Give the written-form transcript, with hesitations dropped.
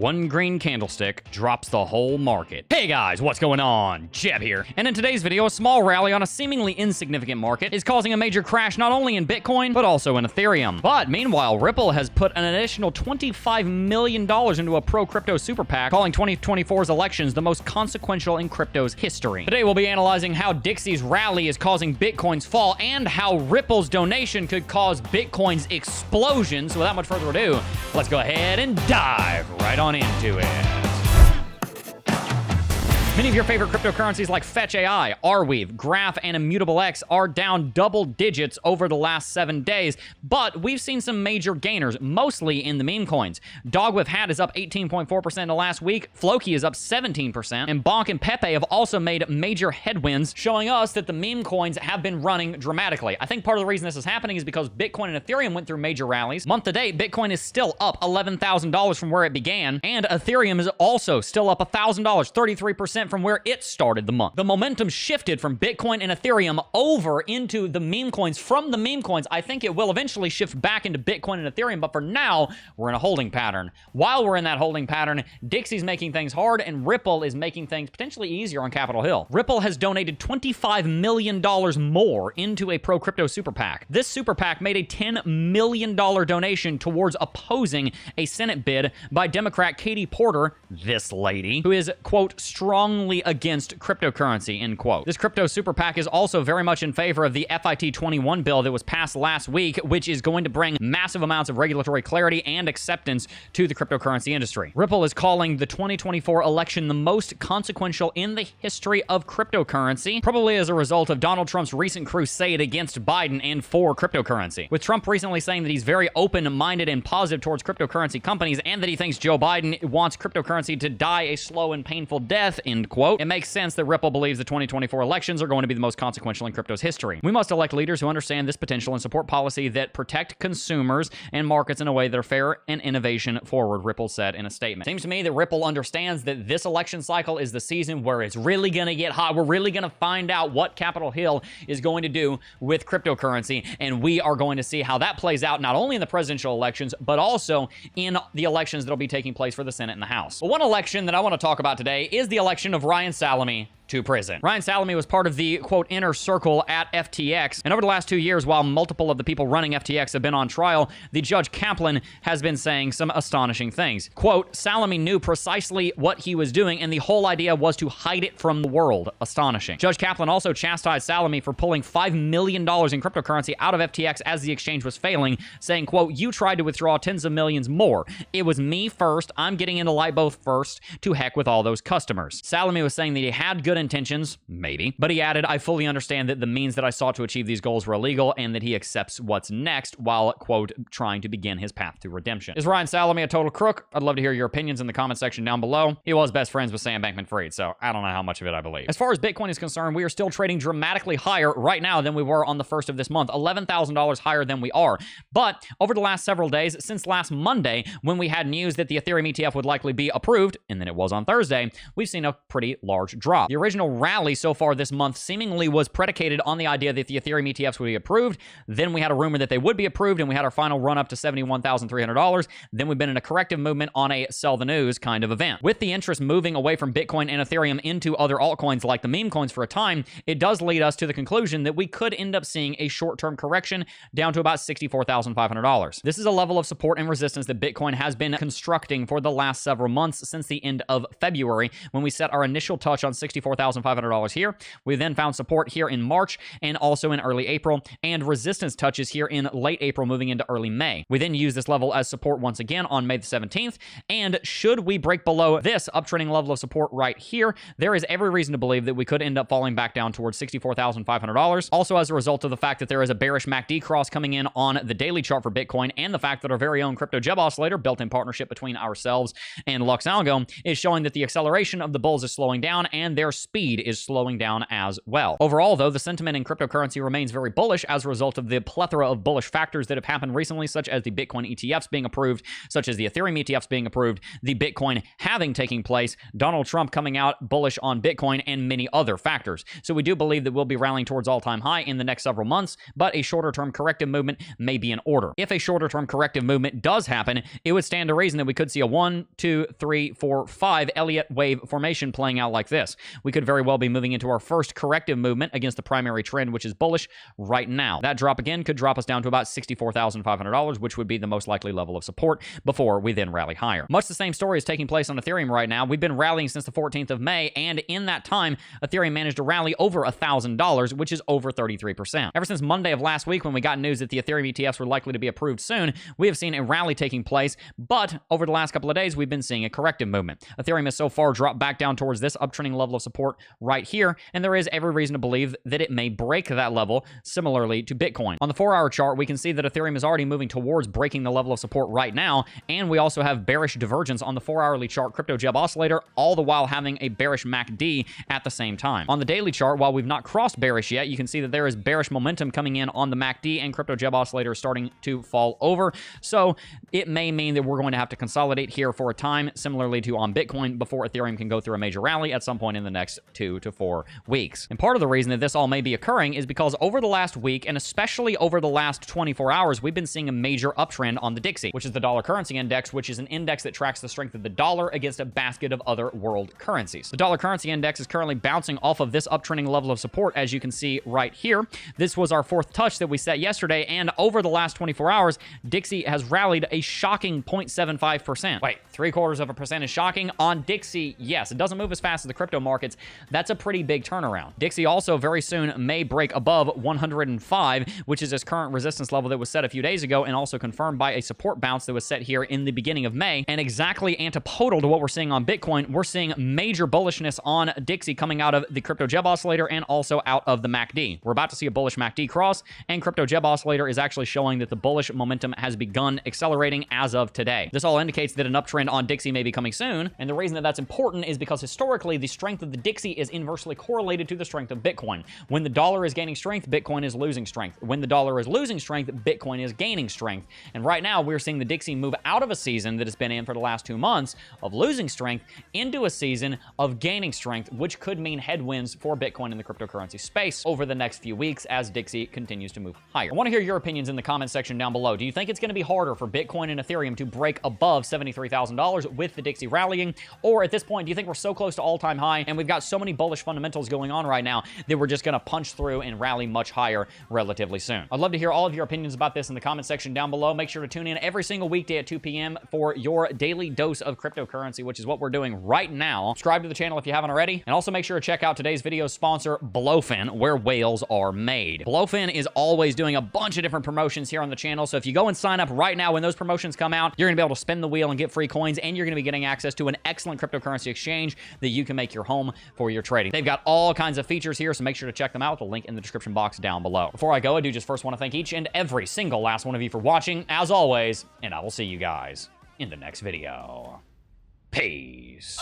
One green candlestick drops the whole market. Hey guys, what's going on? Jeb here. And in today's video, a small rally on a seemingly insignificant market is causing a major crash not only in Bitcoin, but also in Ethereum. But meanwhile, Ripple has put an additional $25 million into a pro-crypto super PAC, calling 2024's elections the most consequential in crypto's history. Today we'll be analyzing how Dixie's rally is causing Bitcoin's fall and how Ripple's donation could cause Bitcoin's explosion. So without much further ado, let's go ahead and dive right on into it. Many of your favorite cryptocurrencies like Fetch AI, Arweave, Graph, and Immutable X are down double digits over the last 7 days, but we've seen some major gainers, mostly in the meme coins. Dog with Hat is up 18.4% in the last week, Floki is up 17%, and Bonk and Pepe have also made major headwinds, showing us that the meme coins have been running dramatically. I think part of the reason this is happening is because Bitcoin and Ethereum went through major rallies. Month to date, Bitcoin is still up $11,000 from where it began, and Ethereum is also still up $1,000, 33% from where it started the month. The momentum shifted from Bitcoin and Ethereum over into the meme coins. From the meme coins, I think it will eventually shift back into Bitcoin and Ethereum, but for now, we're in a holding pattern. While we're in that holding pattern, Dixie's making things hard, and Ripple is making things potentially easier on Capitol Hill. Ripple has donated $25 million more into a pro-crypto super PAC. This super PAC made a $10 million donation towards opposing a Senate bid by Democrat Katie Porter, this lady, who is, quote, strongly against cryptocurrency, end quote. This crypto super PAC is also very much in favor of the FIT 21 bill that was passed last week, which is going to bring massive amounts of regulatory clarity and acceptance to the cryptocurrency industry. Ripple is calling the 2024 election the most consequential in the history of cryptocurrency, probably as a result of Donald Trump's recent crusade against Biden and for cryptocurrency. With Trump recently saying that he's very open-minded and positive towards cryptocurrency companies and that he thinks Joe Biden wants cryptocurrency to die a slow and painful death, end quote, it makes sense that Ripple believes the 2024 elections are going to be the most consequential in crypto's history. We must elect leaders who understand this potential and support policy that protect consumers and markets in a way that are fair and innovation forward, Ripple said in a statement. Seems to me that Ripple understands that this election cycle is the season where it's really going to get hot. We're really going to find out what Capitol Hill is going to do with cryptocurrency, and we are going to see how that plays out not only in the presidential elections, but also in the elections that will be taking place for the Senate and the House. But one election that I want to talk about today is the election of Ryan Salame to prison. Ryan Salame was part of the, quote, inner circle at FTX, and over the last 2 years, while multiple of the people running FTX have been on trial, the Judge Kaplan has been saying some astonishing things. Quote, Salame knew precisely what he was doing, and the whole idea was to hide it from the world. Astonishing. Judge Kaplan also chastised Salame for pulling $5 million in cryptocurrency out of FTX as the exchange was failing, saying, quote, you tried to withdraw tens of millions more. It was me first. I'm getting into Libo first. To heck with all those customers. Salame was saying that he had good intentions, maybe, but he added, I fully understand that the means that I sought to achieve these goals were illegal and that he accepts what's next while, quote, trying to begin his path to redemption. Is Ryan Salame a total crook? I'd love to hear your opinions in the comment section down below. He was best friends with Sam Bankman-Fried, so I don't know how much of it I believe. As far as Bitcoin is concerned, we are still trading dramatically higher right now than we were on the first of this month, $11,000 higher than we are. But over the last several days, since last Monday, when we had news that the Ethereum ETF would likely be approved, and then it was on Thursday, we've seen a pretty large drop. The original rally so far this month seemingly was predicated on the idea that the Ethereum ETFs would be approved. Then we had a rumor that they would be approved, and we had our final run up to $71,300. Then we've been in a corrective movement on a sell the news kind of event. With the interest moving away from Bitcoin and Ethereum into other altcoins like the meme coins for a time, it does lead us to the conclusion that we could end up seeing a short-term correction down to about $64,500. This is a level of support and resistance that Bitcoin has been constructing for the last several months since the end of February, when we set our initial touch on $64,500 here. We then found support here in March and also in early April, and resistance touches here in late April moving into early May. We then use this level as support once again on May the 17th, and should we break below this uptrending level of support right here, there is every reason to believe that we could end up falling back down towards $64,500. Also, as a result of the fact that there is a bearish MACD cross coming in on the daily chart for Bitcoin, and the fact that our very own Crypto Jeb Oscillator, built-in partnership between ourselves and LUX Algo, is showing that the acceleration of the bulls is slowing down, and they're speed is slowing down as well. Overall, though, the sentiment in cryptocurrency remains very bullish as a result of the plethora of bullish factors that have happened recently, such as the Bitcoin ETFs being approved, such as the Ethereum ETFs being approved, the Bitcoin halving taking place, Donald Trump coming out bullish on Bitcoin, and many other factors. So we do believe that we'll be rallying towards all-time high in the next several months, but a shorter-term corrective movement may be in order. If a shorter-term corrective movement does happen, it would stand to reason that we could see a 1, 2, 3, 4, 5 Elliott wave formation playing out like this. We could very well be moving into our first corrective movement against the primary trend, which is bullish right now. That drop again could drop us down to about $64,500, which would be the most likely level of support before we then rally higher. Much the same story is taking place on Ethereum right now. We've been rallying since the 14th of May, and in that time, Ethereum managed to rally over $1,000, which is over 33%. Ever since Monday of last week, when we got news that the Ethereum ETFs were likely to be approved soon, we have seen a rally taking place, but over the last couple of days, we've been seeing a corrective movement. Ethereum has so far dropped back down towards this uptrending level of support right here, and there is every reason to believe that it may break that level, similarly to Bitcoin. On the 4-hour chart, we can see that Ethereum is already moving towards breaking the level of support right now, and we also have bearish divergence on the 4-hourly chart Crypto Jeb Oscillator, all the while having a bearish MACD at the same time. On the daily chart, while we've not crossed bearish yet, you can see that there is bearish momentum coming in on the MACD, and Crypto Jeb Oscillator is starting to fall over. So it may mean that we're going to have to consolidate here for a time, similarly to on Bitcoin, before Ethereum can go through a major rally at some point in the next 2 to 4 weeks. And part of the reason that this all may be occurring is because over the last week, and especially over the last 24 hours, we've been seeing a major uptrend on the DXY, which is the dollar currency index, which is an index that tracks the strength of the dollar against a basket of other world currencies. The dollar currency index is currently bouncing off of this uptrending level of support, as you can see right here. This was our fourth touch that we set yesterday, and over the last 24 hours, DXY has rallied a shocking 0.75%. Wait, 0.75% is shocking? On DXY, yes. It doesn't move as fast as the crypto markets. That's a pretty big turnaround. DXY also very soon may break above 105, which is its current resistance level that was set a few days ago, and also confirmed by a support bounce that was set here in the beginning of May. And exactly antipodal to what we're seeing on Bitcoin, we're seeing major bullishness on DXY coming out of the Crypto Jeb Oscillator and also out of the MACD. We're about to see a bullish MACD cross, and Crypto Jeb Oscillator is actually showing that the bullish momentum has begun accelerating as of today. This all indicates that an uptrend on DXY may be coming soon, and the reason that that's important is because historically, the strength of the DXY is inversely correlated to the strength of Bitcoin. When the dollar is gaining strength, Bitcoin is losing strength. When the dollar is losing strength, Bitcoin is gaining strength. And right now, we're seeing the DXY move out of a season that it's been in for the last 2 months of losing strength into a season of gaining strength, which could mean headwinds for Bitcoin in the cryptocurrency space over the next few weeks as DXY continues to move higher. I want to hear your opinions in the comment section down below. Do you think it's going to be harder for Bitcoin and Ethereum to break above $73,000 with the DXY rallying? Or at this point, do you think we're so close to all-time high and we've got so many bullish fundamentals going on right now that we're just going to punch through and rally much higher relatively soon? I'd love to hear all of your opinions about this in the comment section down below. Make sure to tune in every single weekday at 2 p.m. for your daily dose of cryptocurrency, which is what we're doing right now. Subscribe to the channel if you haven't already, and also make sure to check out today's video sponsor, Blowfin, where whales are made. Blowfin is always doing a bunch of different promotions here on the channel, so if you go and sign up right now when those promotions come out, you're going to be able to spin the wheel and get free coins, and you're going to be getting access to an excellent cryptocurrency exchange that you can make your home for your trading. They've got all kinds of features here, so make sure to check them out. The link in the description box down below. Before I go, I do just first want to thank each and every single last one of you for watching, as always, and I will see you guys in the next video. Peace.